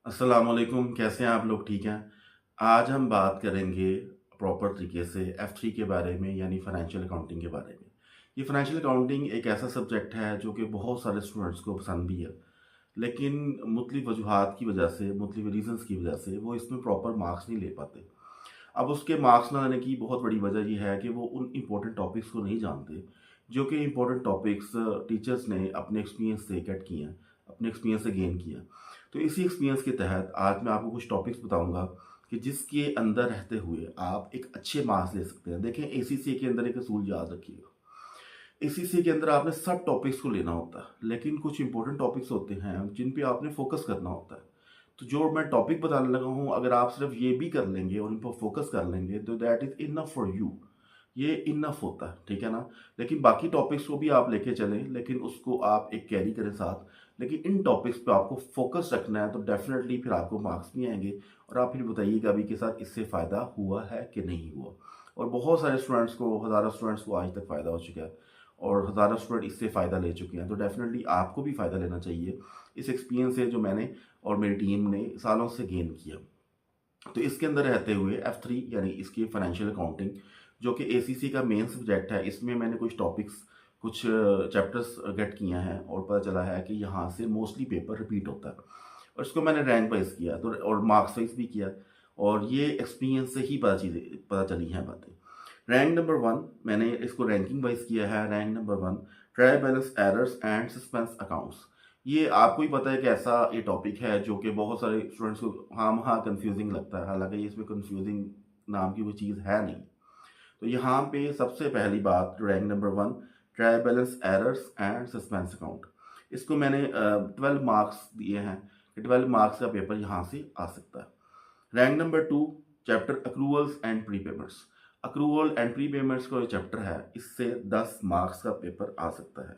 अस्सलाम वालेकुम, कैसे हैं आप लोग? ठीक हैं? आज हम बात करेंगे प्रॉपर तरीके से F3 के बारे में, यानी फाइनेंशियल अकाउंटिंग के बारे में। ये फाइनेंशियल अकाउंटिंग एक ऐसा सब्जेक्ट है जो कि बहुत सारे स्टूडेंट्स को पसंद भी है, लेकिन मुख्तलिफ वजूहात की वजह से, मुख्तलिफ रीज़न्स की वजह से वो इसमें प्रॉपर मार्क्स नहीं ले पाते। अब उसके मार्क्स ना आने की बहुत बड़ी वजह ये है कि वो उन इम्पोर्टेंट टॉपिक्स को नहीं जानते, जो कि इम्पोर्टेंट टॉपिक्स टीचर्स ने अपने एक्सपीरियंस से गेट किए हैं, अपने एक्सपीरियंस से गेन किया। तो इसी एक्सपीरियंस के तहत आज मैं आपको कुछ टॉपिक्स बताऊंगा कि जिसके अंदर रहते हुए आप एक अच्छे मार्क्स ले सकते हैं। देखें, एसीसी के अंदर एक असूल याद रखिएगा। एसीसी के अंदर आपने सब टॉपिक्स को लेना होता है, लेकिन कुछ इंपॉर्टेंट टॉपिक्स होते हैं जिन पे आपने फोकस करना होता है। तो जो मैं टॉपिक बताने लगा हूँ, अगर आप सिर्फ ये भी कर लेंगे और इन पर फोकस कर लेंगे तो that is enough for you. ये इनफ होता है, ठीक है ना। लेकिन बाकी टॉपिक्स को भी आप लेके चलें, लेकिन उसको आप एक कैरी करें साथ। लेकिन इन टॉपिक्स पे आपको फोकस रखना है, तो डेफिनेटली फिर आपको मार्क्स भी आएंगे और आप फिर बताइएगा भी कि साथ इससे फ़ायदा हुआ है कि नहीं हुआ। और बहुत सारे स्टूडेंट्स को, हज़ारों स्टूडेंट्स को आज तक फ़ायदा हो चुका है और हज़ारों स्टूडेंट इससे फ़ायदा ले चुके हैं। तो डेफिनेटली आपको भी फ़ायदा लेना चाहिए इस एक्सपीरियंस से जो मैंने और मेरी टीम ने सालों से गेन किया। तो इसके अंदर रहते हुए F3 यानी इसकी फाइनेंशियल अकाउंटिंग, जो कि एसीसी का मेन सब्जेक्ट है, इसमें मैंने कुछ टॉपिक्स, कुछ चैप्टर्स गेट किए हैं और पता चला है कि यहाँ से मोस्टली पेपर रिपीट होता है। और इसको मैंने रैंक वाइज किया तो, और मार्क्स वाइज भी किया, और ये एक्सपीरियंस से ही पता चली हैं बातें। रैंक नंबर 1 मैंने इसको रैंकिंग वाइज किया है। Rank number 1, trial balance errors and suspense accounts. ये आपको ही पता है कि ऐसा ये टॉपिक है जो कि बहुत सारे स्टूडेंट्स को हाँ कंफ्यूजिंग लगता है, हालांकि ये इसमें कंफ्यूजिंग नाम की कोई चीज़ है नहीं। तो यहाँ पे सबसे पहली बात, rank number 1, trial balance errors and suspense account. इसको मैंने 12 मार्क्स दिए हैं कि 12 मार्क्स का पेपर यहाँ से आ सकता है। Rank number 2, chapter accruals and pre payments. Accrual and pre payments का जो चैप्टर है, इससे 10 मार्क्स का पेपर आ सकता है।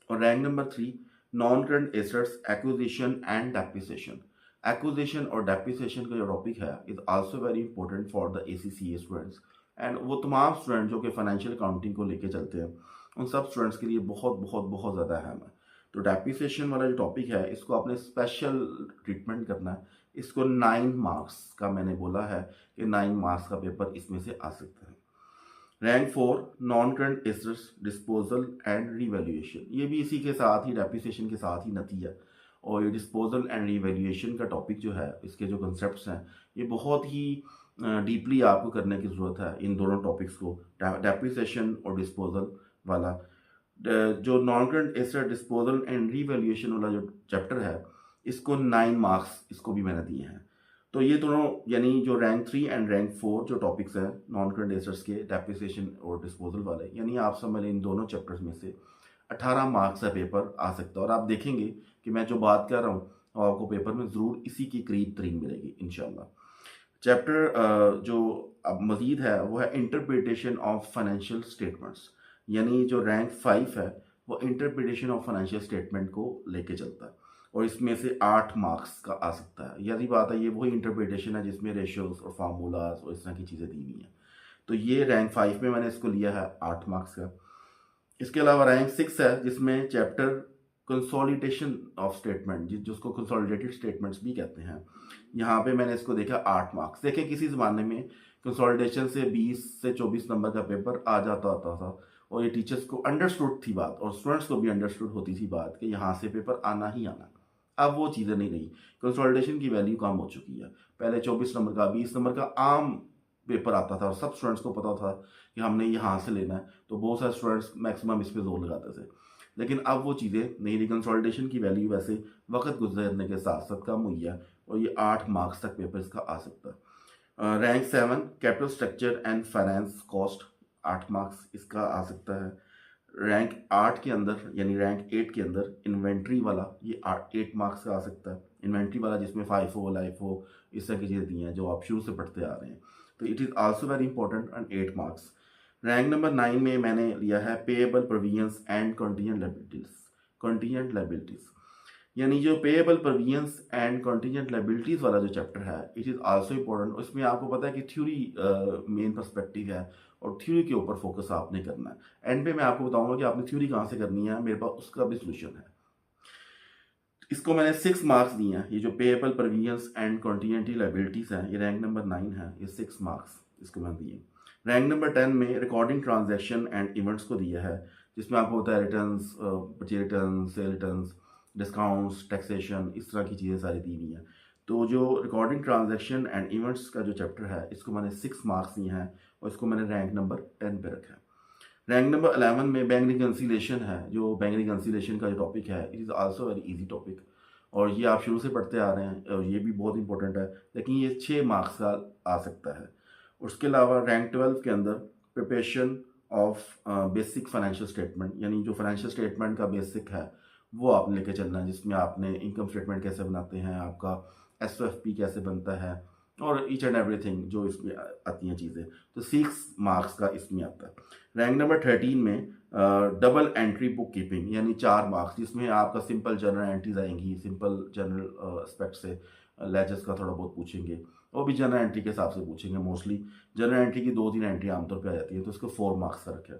और rank number 3, non current assets acquisition and depreciation. Acquisition और डेप्रिसिएशन का जो टॉपिक है is also very important for the ACCA students. And वो तमाम स्टूडेंट जो कि फाइनेंशियल अकाउंटिंग को लेके चलते हैं, उन सब स्टूडेंट्स के लिए बहुत बहुत बहुत ज़्यादा अहम है। तो डेप्रिसिएशन वाला जो टॉपिक है, इसको आपने स्पेशल ट्रीटमेंट करना है। इसको 9 मार्क्स का मैंने बोला है कि 9 मार्क्स का पेपर इसमें से आ सकता है। Rank 4, non current assets disposal and revaluation. ये भी इसी के साथ ही, डेप्रिसिएशन के साथ ही नती है। और ये डिस्पोजल एंड रिवैल्यूएशन का टॉपिक जो है, इसके जो कंसेप्ट्स हैं, ये बहुत ही डीपली आपको करने की ज़रूरत है इन दोनों टॉपिक्स को, डेप्रिसिएशन और डिस्पोजल वाला। जो non current asset disposal and revaluation वाला जो चैप्टर है, इसको 9 मार्क्स इसको भी मैंने दिए हैं। तो ये दोनों, यानी जो रैंक 3 एंड रैंक 4 जो टॉपिक्स हैं नॉन करंट एसेट्स के, डेप्रिसिएशन और डिस्पोजल वाले, यानी आप समझ लें इन दोनों चैप्टर्स में से 18 मार्क्स का पेपर आ सकता है। और आप देखेंगे कि मैं जो बात कर रहा हूँ, वो आपको पेपर में ज़रूर इसी की करीब तरीन मिलेगी इंशाल्लाह। चैप्टर जो अब मज़ीद है वो है इंटरप्रिटेशन ऑफ फाइनेंशियल स्टेटमेंट्स। यानी जो रैंक 5 है, वो इंटरप्रिटेशन ऑफ फाइनेंशियल स्टेटमेंट को लेके चलता है और इसमें से 8 मार्क्स का आ सकता है। यही बात है, ये वही इंटरप्रिटेशन है जिसमें रेशियोज और फार्मूलाज और इस तरह की चीज़ें दी हुई हैं। तो ये रैंक 5 में मैंने इसको लिया है 8 मार्क्स का। इसके अलावा रैंक 6 है जिसमें चैप्टर कंसोलिडेशन ऑफ स्टेटमेंट, जिसको कंसोलिडेटेड स्टेटमेंट्स भी कहते हैं, यहाँ पे मैंने इसको देखा 8 मार्क्स। देखें, किसी ज़माने में कंसोलिडेशन से 20 से 24 नंबर का पेपर आ जाता होता था और ये टीचर्स को अंडरस्टूड थी बात और स्टूडेंट्स को भी अंडरस्टूड होती थी बात कि यहाँ से पेपर आना ही आना। अब वो चीज़ें नहीं रही, कंसोलिडेशन की वैल्यू कम हो चुकी है। पहले 24 नंबर का, 20 नंबर का आम पेपर आता था और सब स्टूडेंट्स को पता था कि हमने यहाँ से लेना है, तो बहुत सारे स्टूडेंट्स मैक्सिमम इस पर जोर लगाते थे। लेकिन अब वो चीज़ें नहीं रही। कंसोलिडेशन की वैल्यू वैसे वक्त गुजरने के साथ साथ कम हुई है और ये 8 मार्क्स तक पेपर इसका आ सकता है। Rank 7, capital structure and finance cost, 8 marks इसका आ सकता है। रैंक 8 के अंदर, यानी रैंक 8 के अंदर इन्वेंट्री वाला, ये 8 मार्क्स का आ सकता है। इन्वेंट्री वाला जिसमें FIFO, LIFO, इस तरह की चीज़ें दी हैं जो आप शुरू से पढ़ते आ रहे हैं, तो it is also very important and 8 marks. Rank number 9 में मैंने लिया है payable provisions and contingent liabilities. Contingent liabilities यानी जो payable provisions and contingent liabilities वाला जो चैप्टर है, इट इज़ आल्सो इंपॉर्टेंट। उसमें आपको पता है कि थ्योरी मेन पर्सपेक्टिव है और थ्योरी के ऊपर फोकस आपने करना है। एंड पे मैं आपको बताऊंगा कि आपने थ्योरी कहाँ से करनी है, मेरे पास उसका भी सोल्यूशन है। इसको मैंने 6 मार्क्स दिए हैं। ये जो पेएबल प्रोविजंस एंड कॉन्टीजेंटी लायबिलिटीज़ हैं, ये रैंक नंबर 9 है, ये 6 मार्क्स इसको मैं दिए। रैंक नंबर 10 में रिकॉर्डिंग ट्रांजैक्शन एंड इवेंट्स को दिया है, जिसमें आपको होता है returns, purchase return, sale returns, discounts, taxation, इस तरह की चीज़ें सारी दी हुई हैं। तो जो रिकॉर्डिंग ट्रांजैक्शन एंड इवेंट्स का जो चैप्टर है, इसको मैंने 6 मार्क्स दिए हैं और इसको मैंने रैंक नंबर 10 पे रखा है। रैंक नंबर 11 में बैंक रिकन्सिलेशन है। जो बैंक रिकन्सिलेशन का जो टॉपिक है, it is also very easy topic, और ये आप शुरू से पढ़ते आ रहे हैं और ये भी बहुत इंपॉर्टेंट है, लेकिन ये 6 मार्क्स का आ सकता है। उसके अलावा रैंक 12 के अंदर preparation of basic financial statement, यानी जो फाइनेंशियल स्टेटमेंट का बेसिक है वो आप लेके चलना है, जिसमें आपने इनकम स्टेटमेंट कैसे बनाते हैं, आपका SOFP कैसे बनता है, और ईच एंड एवरीथिंग जो इसमें आती हैं चीज़ें। तो 6 मार्क्स का इसमें आता है। रैंक नंबर 13 में डबल एंट्री बुक कीपिंग, यानी 4 मार्क्स, जिसमें आपका सिंपल जर्नल एंट्रीज आएंगी, सिंपल जर्नल एस्पेक्ट से लेजर्स का थोड़ा बहुत पूछेंगे, वो भी जनरल एंट्री के हिसाब से पूछेंगे। मोस्टली जनरल एंट्री की 2-3 एंट्री आमतौर पे आ जाती है, तो इसको 4 मार्क्स का रखा है।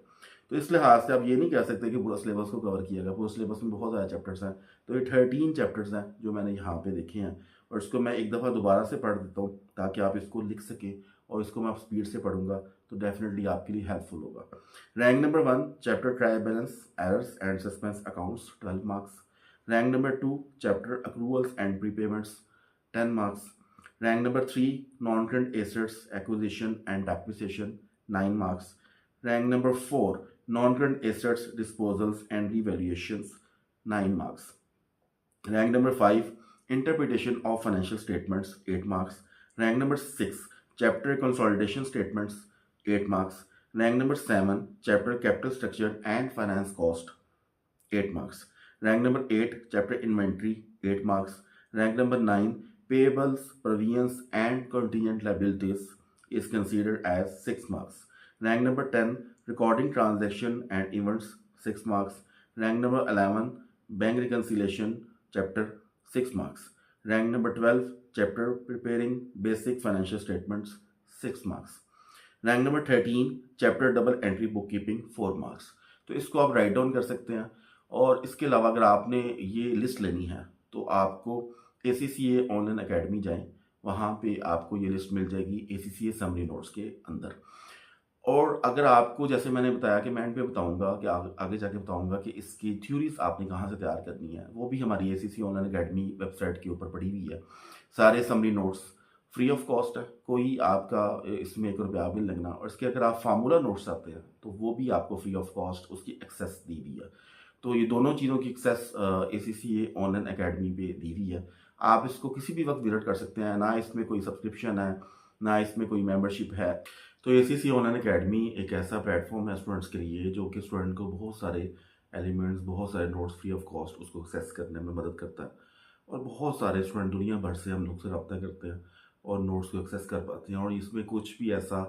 तो इस लिहाज से आप ये नहीं कह सकते कि पूरा सिलेबस को कवर किया गया। पूरा सिलेबस में बहुत ज़्यादा चैप्टर्स हैं, तो ये 13 चैप्टर्स हैं जो मैंने यहाँ पे देखे हैं, और इसको मैं एक दफ़ा दोबारा से पढ़ देता हूँ ताकि आप इसको लिख सकें, और इसको मैं स्पीड से पढ़ूंगा तो डेफिनेटली आपके लिए हेल्पफुल होगा। Rank number 1 chapter trial balance errors and suspense accounts, 12 marks. Rank number 2 chapter accruals and prepayments, 10 marks. Rank number 3 non current assets acquisition and depreciation, 9 marks. Rank number 4 non current assets disposals and revaluations, 9 marks. Rank number 5 interpretation of financial statements, 8 marks. Rank number 6 chapter consolidation statements, 8 marks. Rank number 7 chapter capital structure and finance cost, 8 marks. Rank number 8 chapter inventory, 8 marks. Rank number 9 payables, provisions and contingent liabilities is considered as 6 marks. Rank number 10 recording transaction and events, 6 marks. Rank number 11 bank reconciliation chapter, 6 marks. Rank number 12 chapter preparing basic financial statements, 6 marks. Rank number 13 chapter double entry book keeping, 4 marks. तो इसको आप write down कर सकते हैं। और इसके अलावा अगर आपने ये लिस्ट लेनी है तो आपको ACCA ऑनलाइन अकेडमी जाएं, वहाँ पे आपको ये लिस्ट मिल जाएगी ACCA समरी नोट्स के अंदर। और अगर आपको, जैसे मैंने बताया कि मैं एंड पे बताऊंगा कि आगे जाके बताऊंगा कि इसकी थ्योरीज आपने कहाँ से तैयार करनी है, वो भी हमारी ACCA ऑनलाइन अकेडमी वेबसाइट के ऊपर पड़ी हुई है। सारे summary notes free of cost है, कोई आपका इसमें 1 रुपया भी नहीं लगना। और इसके अगर आप फार्मूला नोट्स चाहते हैं तो वो भी आपको फ्री ऑफ कॉस्ट उसकी एक्सेस दी हुई है। तो ये दोनों चीज़ों की एक्सेस ACCA ऑनलाइन अकेडमी पे दी हुई है। आप इसको किसी भी वक्त विजिट कर सकते हैं, ना इसमें कोई सब्सक्रिप्शन है, ना इसमें कोई मेंबरशिप है। तो ACCA ऑनलाइन अकेडमी एक ऐसा प्लेटफॉर्म है स्टूडेंट्स के लिए जो कि स्टूडेंट को बहुत सारे एलिमेंट्स, बहुत सारे नोट्स फ्री ऑफ कॉस्ट उसको एक्सेस करने में मदद करता है। और बहुत सारे स्टूडेंट दुनिया भर से हम लोग से रब्ता करते हैं और नोट्स को एक्सेस कर पाते हैं, और इसमें कुछ भी ऐसा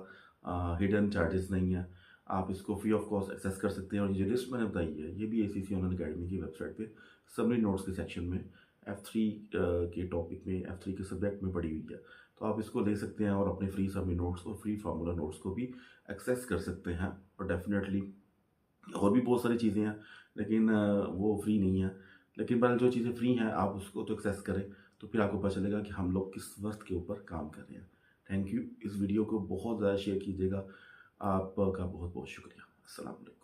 हिडन चार्जेस नहीं है। आप इसको फ्री ऑफ कॉस्ट एक्सेस कर सकते हैं। और ये जो लिस्ट मैंने बताई है ये भी ACCA ऑनलाइन अकेडमी की वेबसाइट पे समरी नोट्स के सेक्शन में F3 के टॉपिक में, F3 के सब्जेक्ट में पड़ी हुई है। तो आप इसको ले सकते हैं और अपने फ्री समरी नोट्स और फ्री फार्मूला नोट्स को भी एक्सेस कर सकते हैं। और डेफिनेटली और भी बहुत सारी चीज़ें हैं, लेकिन वो फ्री नहीं है। लेकिन पर जो चीज़ें फ्री हैं आप उसको तो एक्सेस करें, तो फिर आपको पता चलेगा कि हम लोग किस वक्त के ऊपर काम कर रहे हैं। Thank you. इस वीडियो को बहुत ज़्यादा शेयर कीजिएगा। आपका बहुत बहुत शुक्रिया। अस्सलाम वालेकुम।